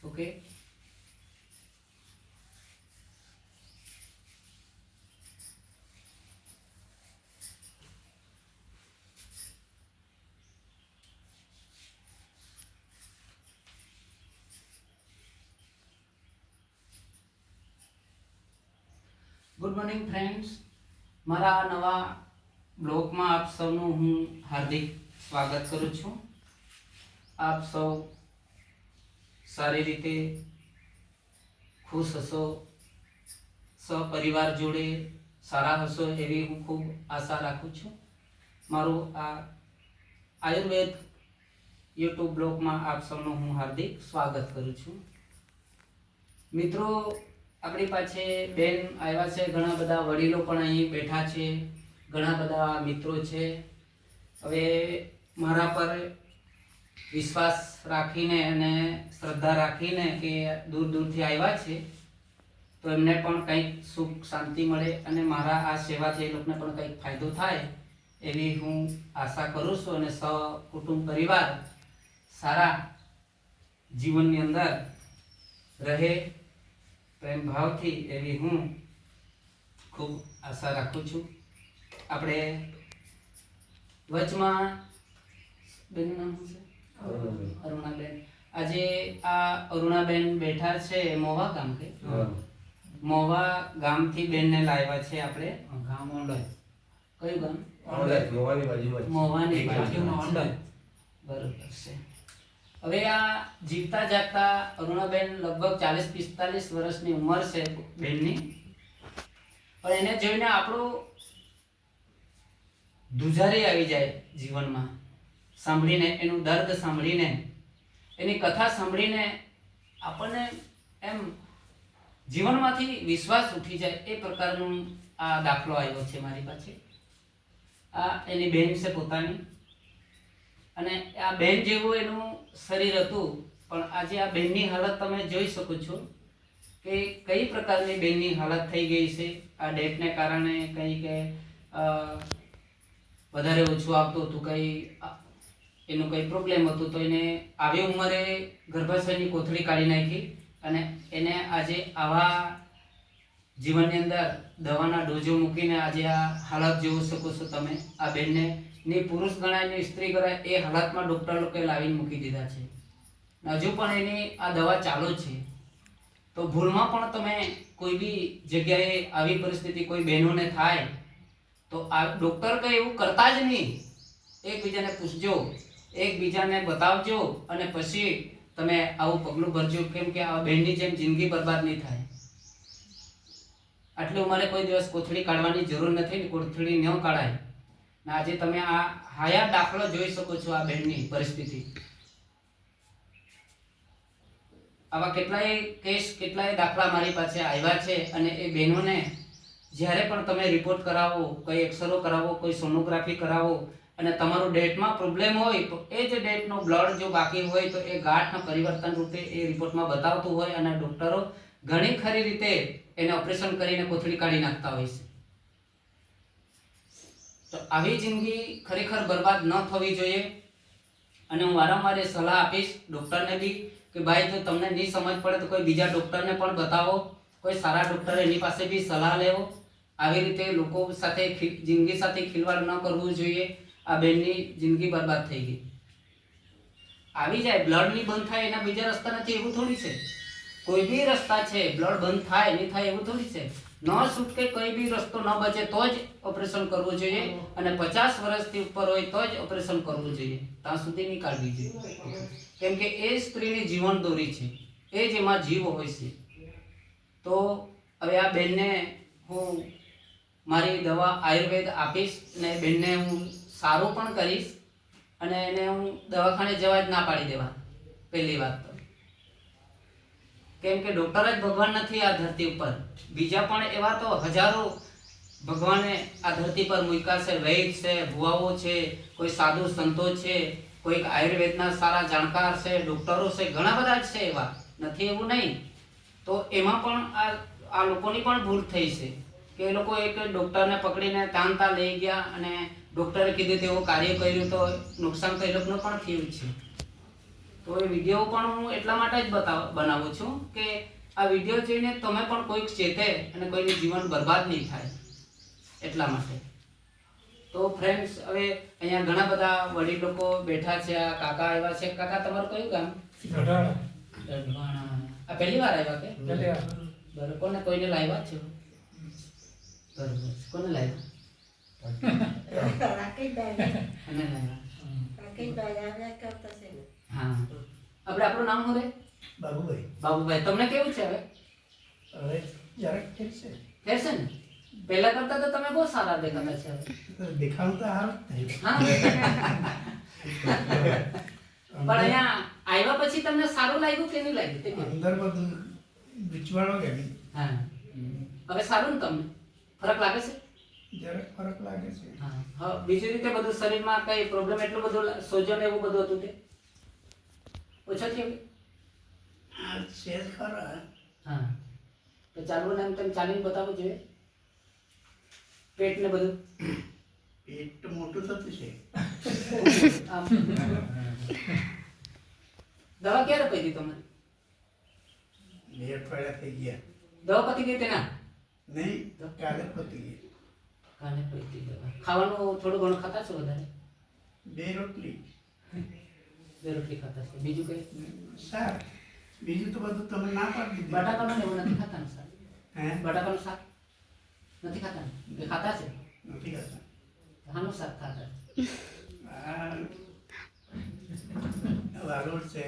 Okay. Good morning friends, મારા નવા બ્લોગમાં આપ સૌનું હું હાર્દિક સ્વાગત કરું છું. આપ સૌ સારી રીતે ખુશ હશો, સપરિવાર જોડે સારા હશો એવી હું ખૂબ આશા રાખું છું. મારું આ આયુર્વેદ યુટ્યુબ બ્લોગમાં આપ સૌનું હું હાર્દિક સ્વાગત કરું છું. મિત્રો, આપણી પાસે બેન આવ્યા છે, ઘણા બધા વડીલો પણ અહીં બેઠા છે, ઘણા બધા મિત્રો છે. હવે મારા પર વિશ્વાસ રાખીને અને શ્રદ્ધા રાખીને કે દૂર દૂરથી આવ્યા છે, તો એમને પણ કંઈક સુખ શાંતિ મળે અને મારા આ સેવાથી એ લોકોને પણ કંઈક ફાયદો થાય એવી હું આશા કરું છું. અને સહકુટુંબ પરિવાર સારા જીવનની અંદર રહે પ્રેમ ભાવથી એવી હું ખૂબ આશા રાખું છું. આપણે વચમાં બેન નામ શું છે? અરુણાબેન. આજે આ અરુણાબેન બેઠા છે મોવા ગામ કે મોવા ગામથી બેનને લાવ્યા છે આપણે ગામ ઓંડલ. કયું ગામ? મોવાની બાજુમાં ઓંડલ. બરોબર છે. હવે આ જીવતા જાગતા અરુણાબેન લગભગ 40-45 વર્ષની ઉંમર છે બેનની, પણ એને જોઈને આપણું ધ્રુજારી આવી જાય જીવનમાં. સાંભળીને એનું દર્દ સાંભળીને, એની કથા સાંભળીને આપણને એમ જીવનમાંથી વિશ્વાસ ઉઠી જાય એ પ્રકારનું આ દાખલો આવ્યો છે મારી પાસે. આ એની બેન છે પોતાની, અને આ બેન જેવું એનું શરીર હતું, પણ આજે આ બેનની હાલત તમે જોઈ શકો છો કે કઈ પ્રકારની બેનની હાલત થઈ ગઈ છે. આ ડેટને કારણે કંઈ કે વધારે ઓછું આવતું હતું, કંઈ એનું કંઈ પ્રોબ્લેમ હતું, તો એને આવી ઉંમરે ગર્ભાશયની કોથળી કાઢી નાખી અને એને આજે આવા જીવનની અંદર દવાના ડોઝો મૂકીને આજે આ હાલત જોઈ શકો છો તમે. આ બેનને ની પુરુષ ગણાય ને સ્ત્રી ગણાય એ હાલતમાં ડૉક્ટર લોકોએ લાવીને મૂકી દીધા છે. હજુ પણ એની આ દવા ચાલુ છે. તો ભૂલમાં પણ તમે કોઈ બી જગ્યાએ આવી પરિસ્થિતિ કોઈ બહેનોને થાય તો આ ડૉક્ટર કંઈ એવું કરતા જ નહીં. એકબીજાને પૂછજો, એકબીજાને બતાવજો અને પછી તમે આવું પગલું ભરજો, કેમ કે આ બહેનની જેમ જિંદગી બરબાદ નહીં થાય. આટલી ઉંમરે કોઈ દિવસ કોથળી કાઢવાની જરૂર નથી, કોથળી ન કાઢાય. આજે તમે આ હાયા દાખલો જોઈ શકો છો આ બેનની પરિસ્થિતિ. આવા કેટલાય કેસ, કેટલાય દાખલા મારી પાસે આવ્યા છે. અને એ બહેનોને જ્યારે પણ તમે રિપોર્ટ કરાવો, કોઈ એક્સરો કરાવો, કોઈ સોનોગ્રાફી કરાવો અને તમારું ડેટમાં પ્રોબ્લેમ હોય તો એ જ ડેટનો બ્લડ જો બાકી હોય તો એ ગાંઠના પરિવર્તન રૂપે એ રિપોર્ટમાં બતાવતું હોય અને ડૉક્ટરો ઘણી ખરી રીતે એને ઓપરેશન કરીને કોથળી કાઢી નાખતા હોય છે. તો આવી જિંદગી ખરેખર બરબાદ ન થવી જોઈએ. અને હું વારંવાર એ સલાહ આપીશ ડૉક્ટરને બી કે ભાઈ જો તમને નહીં સમજ પડે તો કોઈ બીજા ડૉક્ટરને પણ બતાવો, કોઈ સારા ડૉક્ટર એની પાસે બી સલાહ લેવો. આવી રીતે લોકો સાથે જિંદગી સાથે ખિલવાડ ન કરવું જોઈએ. આ બેનની જિંદગી બરબાદ થઈ ગઈ. આવી જાય બ્લડ નહીં બંધ થાય એના બીજા રસ્તા નથી એવું થોડી છે. કોઈ બી રસ્તા છે, બ્લડ બંધ થાય નહીં થાય એવું થોડી છે. ન છૂટકે કોઈ બી રસ્તો ન બચે તો જ ઓપરેશન કરવું જોઈએ, અને 50 વર્ષથી ઉપર હોય તો જ ઓપરેશન કરવું જોઈએ, ત્યાં સુધી નહીં કાઢવી જોઈએ. કેમ કે એ સ્ત્રીની જીવન દોરી છે, એ જ એમાં જીવ હોય છે. તો હવે આ બેનને હું મારી દવા આયુર્વેદ આપીશ અને બેનને હું સારું પણ કરીશ, અને એને હું દવાખાને જવા જ ના પાડી દેવા. પહેલી વાત તો કેમ કે ડૉક્ટર જ ભગવાન નથી આ ધરતી ઉપર. બીજા પણ એવા તો હજારો ભગવાને આ ધરતી પર મૂક્યા છે. વૈદ છે, ભુવાઓ છે, કોઈ સાધુ સંતો છે, કોઈક આયુર્વેદના સારા જાણકાર છે, ડૉક્ટરો છે, ઘણા બધા જ છે એવા, નથી એવું નહીં. તો એમાં પણ આ લોકોની પણ ભૂલ થઈ છે કે એ લોકો એક ડૉક્ટરને પકડીને તાંતા લઈ ગયા અને ડૉક્ટરે કીધું તેવું કાર્ય કર્યું તો નુકસાન તો એ લોકોનું પણ થયું છે. તો તો એ વિડીયો પણ હું એટલા માટે જ બનાવું છું કે આ વિડીયો જોઈને તમે પણ કોઈક ચેતે અને કોઈનું જીવન બરબાદ નહીં થાય એટલા માટે. તો ફ્રેન્ડ્સ, હવે અહીંયા ઘણા બધા વડીલ લોકો બેઠા છે. આ કાકા આવ્યા છે. કાકા, તમારું કયું ગામ? ગઢવાણા. આ પહેલી વાર આવ્યા કે? બરોબર. કોને કોઈને લાવ્યા છે? બરોબર. કોને લાવ્યા? હા. આપણે આપણું નામ શું રે? બાબુભાઈ. બાબુભાઈ, તમને કેવું છે હવે? હવે જરાક ઠીક છે. ઠીક છે ને? પહેલા કરતા તો તમે બહુ સારા દેખાતા છે હવે. દેખાવ તો હારું જ નહીં. હા. પણ અહીંયા આવ્યા પછી તમને સારું લાગ્યું કે નહીં લાગ્યું તે કહો. અંદર બધું વિચવાળો કે નહીં? હા. હવે સારું ને તમને? ફરક લાગે છે? જરાક ફરક લાગે છે. હા. હા. બીજી રીતે બધું શરીરમાં કઈ પ્રોબ્લેમ એટલું બધું સોજો ને એવું બધું હતું તે ઓછા થયું? આ સેજ ખરા. હા. તો ચાલવું ને એમ તેમ ચાલીને બતાવવું જોઈએ. પેટ ને બધું પેટ તો મોટું થતું છે. આમ. દવા ક્યારે પડી તમારી? 2 અઠવાડિયા થઈ ગયા. દવા પતી ગઈ તેના? નહીં, કાલે પતી ગઈ. કાલે પડી દવા. ખાવાનું થોડું ઘણું ખાતા છો વધારે? 2 રોટલી. 2 રોટલી ખાતા છો. બીજું કઈ? શાક. બીજું તો બધું તમે ના પાડી દીધું. બટાકાનું ને એવું નથી ખાતા ને શાક? હે? બટાકાનું શાક નથી ખાતા ને? કે ખાતા છે? નથી ખાતા. હાનું શાક ખાતા? આ વાલોડ છે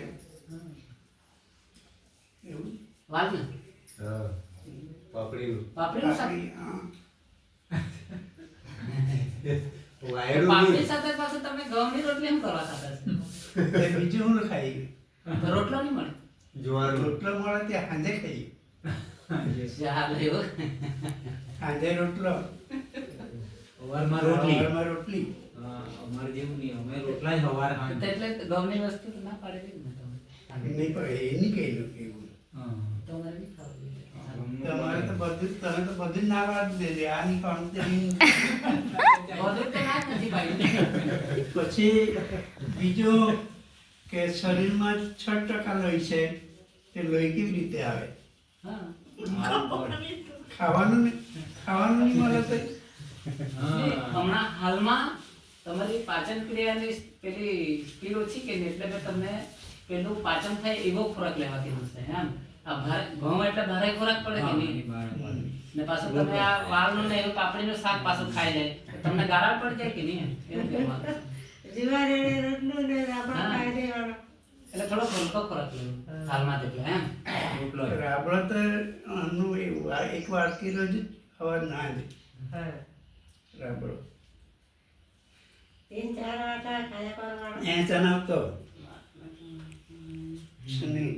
એવું. વાલ ને? પાપડીનું પાપડીનું શાક? પાપડી, હા. પાપડી સાથે પાછું તમે ઘઉંની રોટલી એમ કરવા ખાતા છો? તે બીજું હું ખાઈ. તો રોટલો નહીં મળે? જુવારનું રોટલો મળે ત્યાં સાંજે ખાઈ. ચાલે એવું. સાંજે રોટલો, સવારમાં રોટલી. સવારમાં રોટલી. હા, અમારે જેવું નહીં, અમે રોટલા જ સવારે તો ખાઈએ. એટલે ઘઉંની વસ્તુ તો ના પાડેલી ને તમે. નહીં પડે એની કઈ એવું. હા. તમારે નહીં ખાવું. તમારે તો બધું જ- તમે તો બધું જ ના પાડી દેજો. આ નહીં ખાવાનું, તે નહીં. બધું તો ના જ નથી પાડ્યું. પછી બીજું કે શરીરમાં 6% લોહી છે. તે લોહી કેવી રીતે આવે? હા. ખાવાનું નહીં મળે તો હમણાં હાલમાં તમારી પાચન ક્રિયાની પેલી સ્પીડ ઓછી કે એટલે મેં તમને પેલું પાચન થાય એવો ખોરાક લેવા કીધું છે એમ. આ ભારે ઘઉં એટલે ભારે ખોરાક પડે કે નહીં? ને પાછું તમે આ વાળનું ને એવું પાપડીનું શાક પાછું ખાઈ જાય તો તમને ગાળા પડી જાય કે નહીં? એવું કહેવાનું. એટલે થોડો હલકો ખોરાક લેવો હાલમાં જેટલો એમ. રોટલો જ. રાબડો તો આનું એવું આ એક વાટકી રોજ સવાર ના જ રાબડો એ જણાવતો સુનિલ.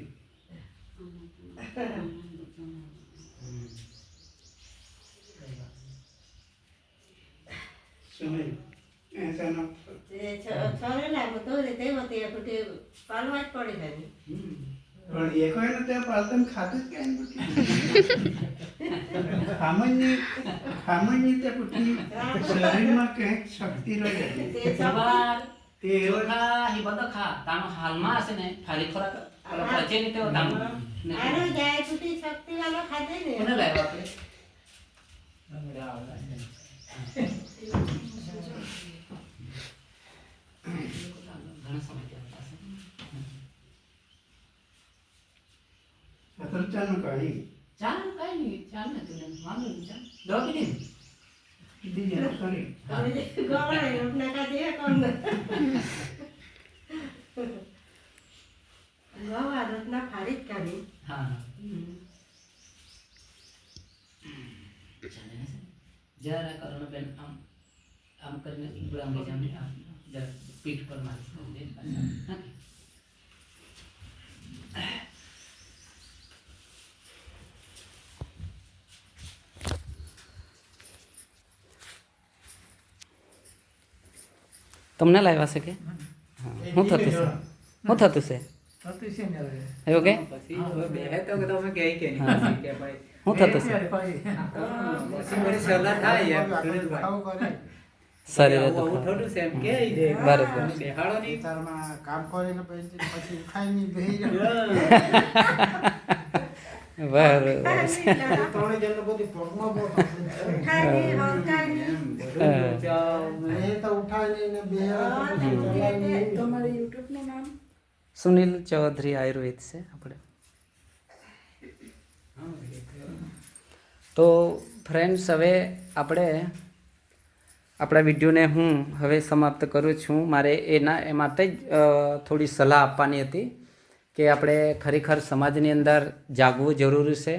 સુનિલ એ જણાવતો. પણ એ કોઈને ત્યાં પાલતન ખાતું જ ક્યાંય નથી. ખામણની તે પુઠી શરીરમાં કંઈક શક્તિ રહે. જવાર, તે એવો ચોખા એ બધો ખા. તાનો હાલમાં હશે ને ખાલી ખોરાક ઓલો પચે નહીં તેવો તાનો ને કોને લાવ્યા આપણે? ઘણા સમયથી આવતા હશે. સતરચાનું કાઢી ચાલ કઈ નહીં, ચાલ ને તું વાંધો નહીં, ચાલ દવા પીધી ને? દીધી જેને કરી. હા. જરા કરો બેન આમ આમ કરીને ગુલામ જામને આમ જરા પીઠ પર મારી દે. તમને લાવ્યા છે કે? શું થતું છે? શું થતું છે? એવું કે? પછી હવે બેહે તો કે તમે કહે કે નહીં? હા. કે ભાઈ શું થતું છે? પછી મારી સલાહ થાય એમ સુનિલભાઈ. શરીરે આવું દુખાવો. થોડું છે એમ કહી દે. બરાબર. અને બેહાડો નહીં. વિસ્તારમાં કામ કરીને પછી ઉઠાઈ નહીં બેહી જાય. બરાબર. ત્રણે જણને બધી પગમાં બહુ તકલીફ છે. એ તો ઉઠાય નહીં ને બેહે તો પછી ચલાય નહીં. સુનિલ ચૌધરી આયુર્વેદ છે આપણે. તો ફ્રેન્ડ્સ, હવે આપણે આપણા વિડીયોને હું હવે સમાપ્ત કરું છું. મારે એ માટે જ થોડી સલાહ આપવાની હતી કે આપણે ખરેખર સમાજની અંદર જાગવું જરૂરી છે,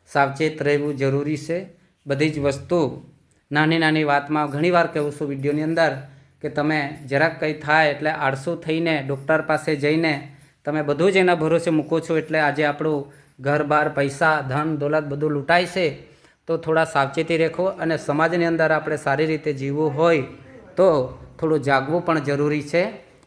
સાવચેત રહેવું જરૂરી છે. બધી જ વસ્તુ નાની નાની વાતમાં ઘણીવાર કહું છું વિડીયોની અંદર કે તમે જરાક કંઈ થાય એટલે આળસુ થઈને ડૉક્ટર પાસે જઈને તમે બધું જ એના ભરોસે મૂકો છો, એટલે આજે આપણું ઘર બાર પૈસા ધન દોલત બધું લૂંટાય છે. તો થોડા સાવચેતી રાખો, અને સમાજની અંદર આપણે સારી રીતે જીવવું હોય તો થોડું જાગવું પણ જરૂરી છે.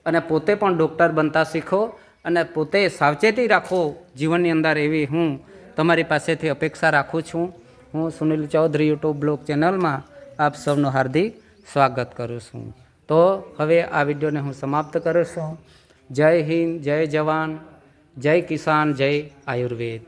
અને પોતે પણ ડૉક્ટર બનતા શીખો અને પોતે સાવચેતી રાખો જીવનની અંદર, એવી હું તમારી પાસેથી અપેક્ષા રાખું છું. હું સુનિલ ચૌધરી યુટ્યુબ બ્લોગ ચેનલમાં આપ સૌનું હાર્દિક સ્વાગત કરું છું. તો હવે આ વિડીયોને હું સમાપ્ત કરું છું. જય હિન્દ, જય જવાન, જય કિસાન, જય આયુર્વેદ.